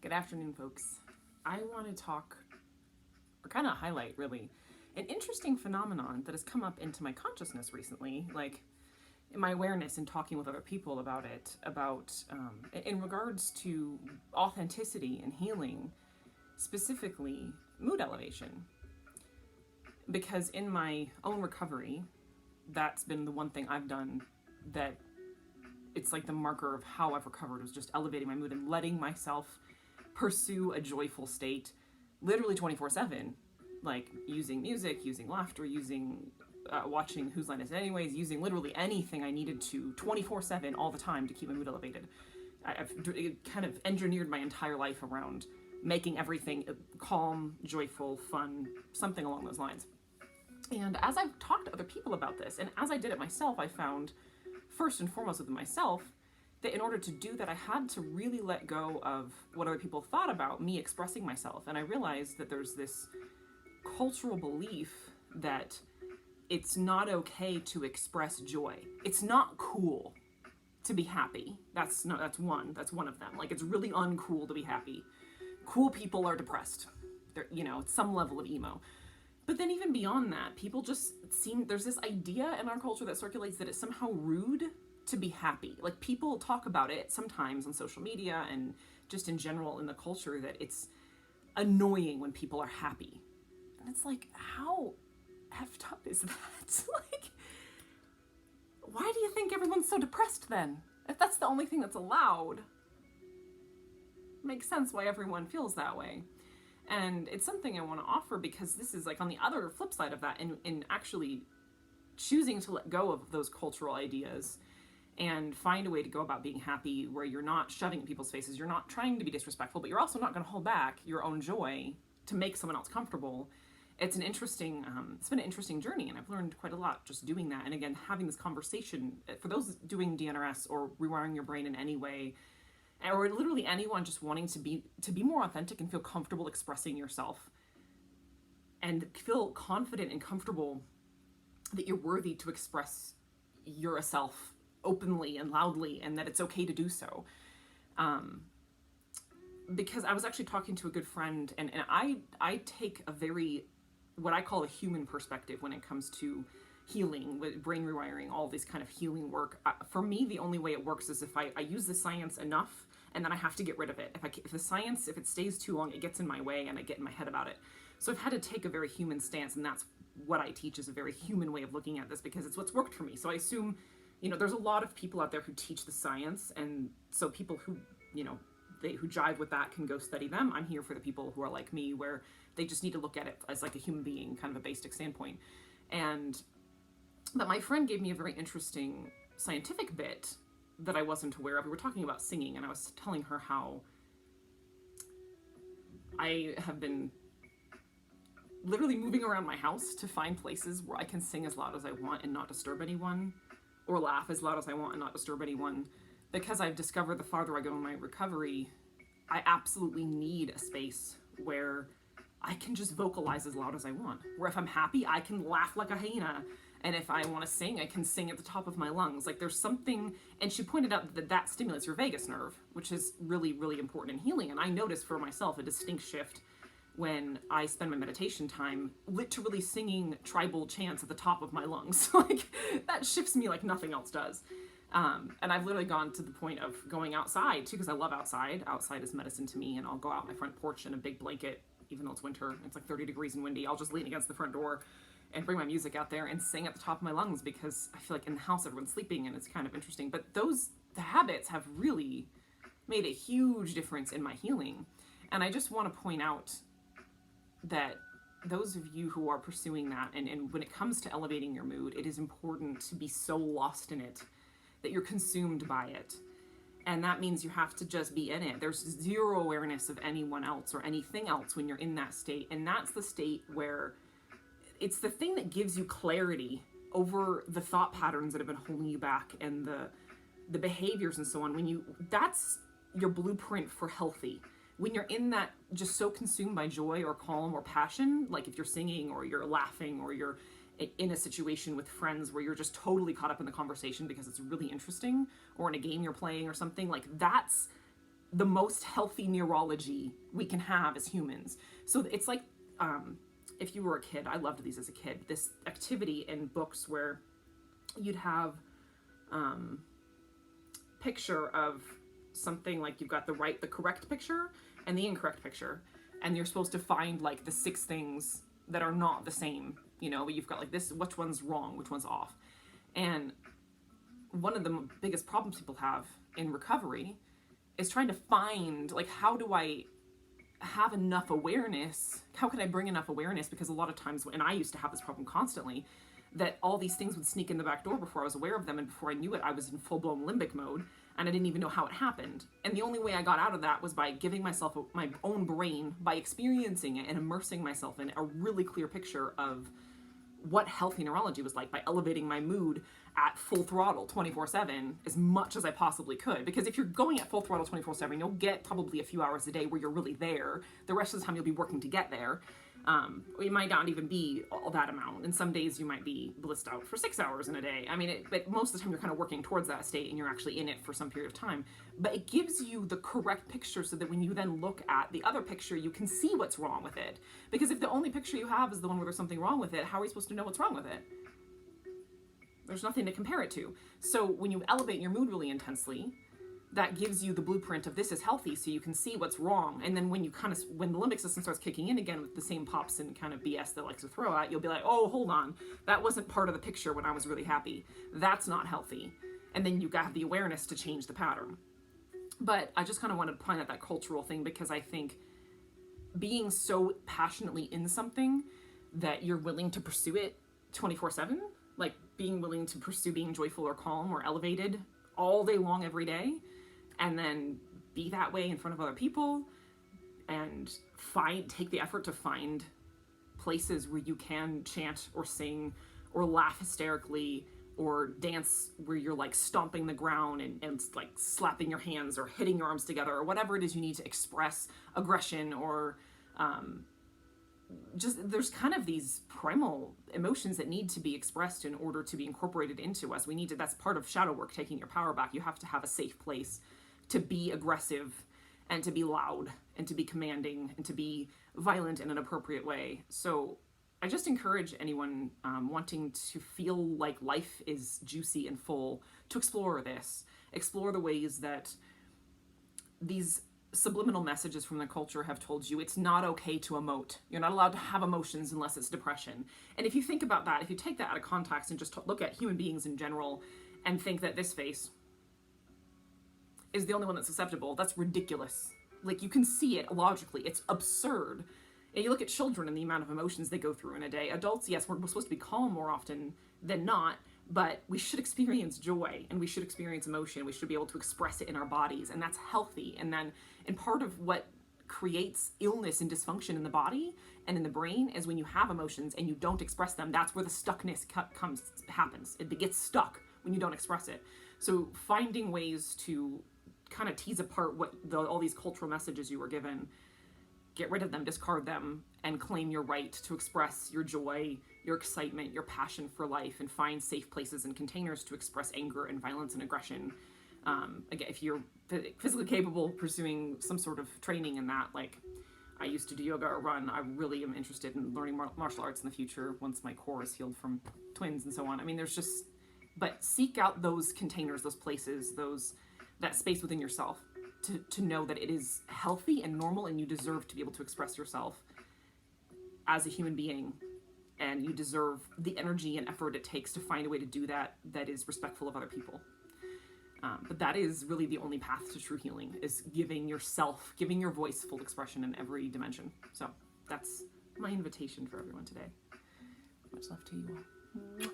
Good afternoon, folks. I want to talk, or kind of highlight really, an interesting phenomenon that has come up into my consciousness recently, like in my awareness and talking with other people about it, in regards to authenticity and healing, specifically mood elevation. Because in my own recovery, that's been the one thing I've done that it's like the marker of how I've recovered was just elevating my mood and letting myself pursue a joyful state literally 24/7, like using music, using laughter, using watching Whose Line Is It Anyways, using literally anything I needed to 24/7 all the time to keep my mood elevated. I've kind of engineered my entire life around making everything calm, joyful, fun, something along those lines. And as I've talked to other people about this, and as I did it myself, I found, first and foremost within myself, that in order to do that, I had to really let go of what other people thought about me expressing myself. And I realized that there's this cultural belief that it's not okay to express joy. It's not cool to be happy. That's one of them. Like, it's really uncool to be happy. Cool people are depressed. They're, it's some level of emo. But then even beyond that, people just there's this idea in our culture that circulates that it's somehow rude to be happy. Like, people talk about it sometimes on social media and just in general in the culture that it's annoying when people are happy. And it's like, how effed up is that? Like, why do you think everyone's so depressed then? If that's the only thing that's allowed, it makes sense why everyone feels that way. And it's something I want to offer because this is like on the other flip side of that, in actually choosing to let go of those cultural ideas and find a way to go about being happy where you're not shoving in people's faces, you're not trying to be disrespectful, but you're also not going to hold back your own joy to make someone else comfortable. It's been an interesting journey, and I've learned quite a lot just doing that. And again, having this conversation, for those doing DNRS or rewiring your brain in any way, or literally anyone just wanting to be more authentic and feel comfortable expressing yourself and feel confident and comfortable that you're worthy to express yourself openly and loudly, and that it's okay to do so. Because I was actually talking to a good friend, and I take a very, what I call a human perspective when it comes to healing, with brain rewiring, all this kind of healing work. For me, the only way it works is if I use the science enough, and then I have to get rid of it. If the science, if it stays too long, it gets in my way and I get in my head about it. So I've had to take a very human stance, and that's what I teach, is a very human way of looking at this, because it's what's worked for me. So I assume, there's a lot of people out there who teach the science, and so people who, who jive with that can go study them. I'm here for the people who are like me, where they just need to look at it as like a human being, kind of a basic standpoint. But my friend gave me a very interesting scientific bit that I wasn't aware of. We were talking about singing, and I was telling her how I have been literally moving around my house to find places where I can sing as loud as I want and not disturb anyone, or laugh as loud as I want and not disturb anyone, because I've discovered the farther I go in my recovery, I absolutely need a space where I can just vocalize as loud as I want. Where if I'm happy, I can laugh like a hyena. And if I want to sing, I can sing at the top of my lungs. Like, there's something, and she pointed out that stimulates your vagus nerve, which is really, really important in healing. And I noticed for myself a distinct shift when I spend my meditation time literally singing tribal chants at the top of my lungs. Like, that shifts me like nothing else does. And I've literally gone to the point of going outside too, because I love outside. Outside is medicine to me, and I'll go out my front porch in a big blanket, even though it's winter, it's like 30 degrees and windy. I'll just lean against the front door and bring my music out there and sing at the top of my lungs, because I feel like in the house everyone's sleeping and it's kind of interesting. But the habits have really made a huge difference in my healing. And I just want to point out that those of you who are pursuing that, and when it comes to elevating your mood, it is important to be so lost in it that you're consumed by it. And that means you have to just be in it. There's zero awareness of anyone else or anything else when you're in that state. And that's the state where it's the thing that gives you clarity over the thought patterns that have been holding you back, and the behaviors and so on. That's your blueprint for healthy. When you're in that, just so consumed by joy or calm or passion, like if you're singing or you're laughing or you're in a situation with friends where you're just totally caught up in the conversation because it's really interesting, or in a game you're playing or something, like that's the most healthy neurology we can have as humans. So it's like, if you were a kid, I loved these as a kid, this activity in books where you'd have picture of something, like you've got the correct picture and the incorrect picture, and you're supposed to find like the 6 things that are not the same, you know, but you've got like this, which one's wrong, which one's off. And one of the biggest problems people have in recovery is trying to find, like, how do I have enough awareness? How can I bring enough awareness? Because a lot of times, and I used to have this problem constantly, that all these things would sneak in the back door before I was aware of them, and before I knew it, I was in full-blown limbic mode, and I didn't even know how it happened. And the only way I got out of that was by giving myself my own brain, by experiencing it and immersing myself in a really clear picture of what healthy neurology was like, by elevating my mood at full throttle 24/7 as much as I possibly could. Because if you're going at full throttle 24/7, you'll get probably a few hours a day where you're really there. The rest of the time you'll be working to get there. It might not even be all that amount. And some days you might be blissed out for 6 hours in a day. I mean, but most of the time you're kind of working towards that state and you're actually in it for some period of time. But it gives you the correct picture so that when you then look at the other picture, you can see what's wrong with it. Because if the only picture you have is the one where there's something wrong with it, how are you supposed to know what's wrong with it? There's nothing to compare it to. So when you elevate your mood really intensely, that gives you the blueprint of this is healthy, so you can see what's wrong. And then when the limbic system starts kicking in again with the same pops and kind of BS that likes to throw at, you'll be like, oh, hold on, that wasn't part of the picture when I was really happy. That's not healthy. And then you have the awareness to change the pattern. But I just kind of want to point out that cultural thing, because I think being so passionately in something that you're willing to pursue it 24/7, like being willing to pursue being joyful or calm or elevated all day long every day, and then be that way in front of other people, and take the effort to find places where you can chant or sing or laugh hysterically or dance where you're like stomping the ground and like slapping your hands or hitting your arms together or whatever it is you need to express aggression or just there's kind of these primal emotions that need to be expressed in order to be incorporated into us. That's part of shadow work, taking your power back. You have to have a safe place to be aggressive and to be loud and to be commanding and to be violent in an appropriate way. So I just encourage anyone wanting to feel like life is juicy and full to explore the ways that these subliminal messages from the culture have told you it's not okay to emote. You're not allowed to have emotions unless it's depression. And if you think about that, if you take that out of context and just look at human beings in general and think that this face is the only one that's acceptable, that's ridiculous. Like, you can see it logically. It's absurd. And you look at children and the amount of emotions they go through in a day. Adults, yes, we're supposed to be calm more often than not, but we should experience joy and we should experience emotion. We should be able to express it in our bodies, and that's healthy. And part of what creates illness and dysfunction in the body and in the brain is when you have emotions and you don't express them. That's where the stuckness happens. It gets stuck when you don't express it. So finding ways to kind of tease apart all these cultural messages you were given, get rid of them, discard them, and claim your right to express your joy, your excitement, your passion for life, and find safe places and containers to express anger and violence and aggression. Again, if you're physically capable, pursuing some sort of training in that, like I used to do yoga or run. I really am interested in learning martial arts in the future once my core is healed from twins and so on. I mean, but seek out those containers, those places, that space within yourself to know that it is healthy and normal, and you deserve to be able to express yourself as a human being, and you deserve the energy and effort it takes to find a way to do that is respectful of other people. But that is really the only path to true healing, is giving your voice full expression in every dimension. So that's my invitation for everyone today. Much love to you all.